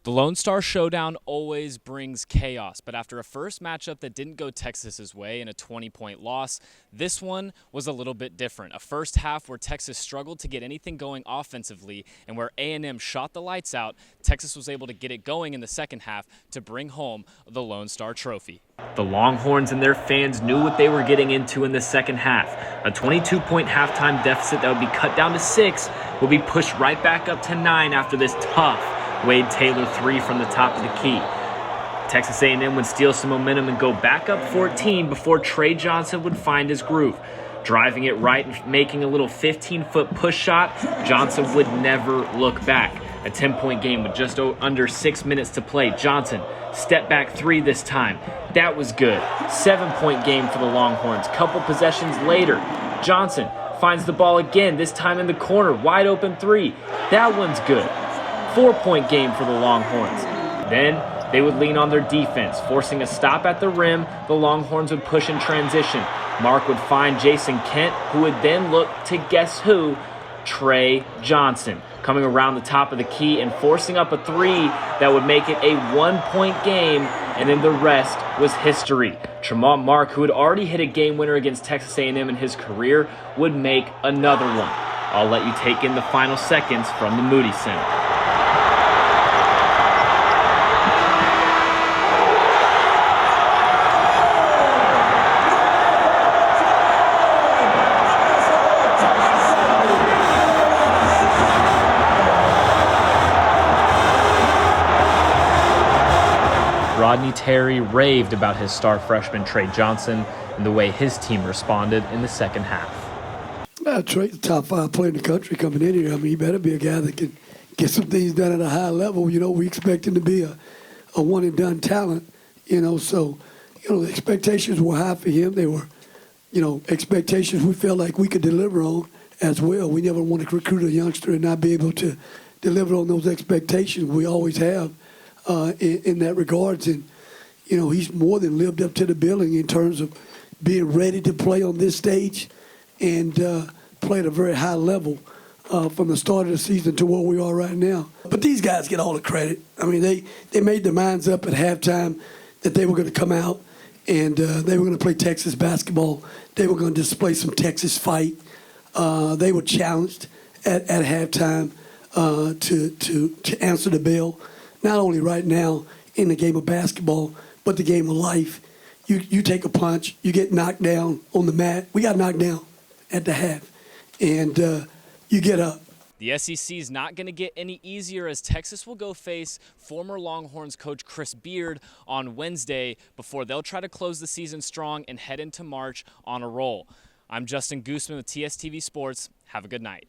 The Lone Star Showdown always brings chaos, but after a first matchup that didn't go Texas's way in a 20-point loss, this one was a little bit different. A first half where Texas struggled to get anything going offensively, and where A&M shot the lights out, Texas was able to get it going in the second half to bring home the Lone Star Trophy. The Longhorns and their fans knew what they were getting into in the second half. A 22-point halftime deficit that would be cut down to 6 would be pushed right back up to 9 after this tough Wade Taylor 3 from the top of the key. Texas A&M would steal some momentum and go back up 14 before Trey Johnson would find his groove. Driving it right and making a little 15-foot push shot, Johnson would never look back. A 10-point game with just under 6 minutes to play. Johnson, step back 3 this time. That was good. 7-point game for the Longhorns. Couple possessions later, Johnson finds the ball again, this time in the corner. Wide open 3. That one's good. 4-point game for the Longhorns. Then they would lean on their defense, forcing a stop at the rim. The Longhorns would push in transition. Mark would find Jason Kent, who would then look to guess who? Trey Johnson, coming around the top of the key and forcing up a 3 that would make it a 1-point game, and then the rest was history. Tremont Mark, who had already hit a game winner against Texas A&M in his career, would make another one. I'll let you take in the final seconds from the Moody Center. Rodney Terry raved about his star freshman Trey Johnson and the way his team responded in the second half. Trey's the top 5 player in the country coming in here. I mean, he better be a guy that can get some things done at a high level. You know, we expect him to be a one-and-done talent, so, the expectations were high for him. They were, expectations we felt like we could deliver on as well. We never want to recruit a youngster and not be able to deliver on those expectations. We always have. In that regards, and he's more than lived up to the billing in terms of being ready to play on this stage and play at a very high level from the start of the season to where we are right now. But these guys get all the credit. I mean, they made their minds up at halftime that they were going to come out and they were going to play Texas basketball. They were going to display some Texas fight. They were challenged at halftime to answer the bell. Not only right now in the game of basketball, but the game of life. You take a punch, you get knocked down on the mat. We got knocked down at the half, and you get up. The SEC is not going to get any easier as Texas will go face former Longhorns coach Chris Beard on Wednesday before they'll try to close the season strong and head into March on a roll. I'm Justin Goosman with TSTV Sports. Have a good night.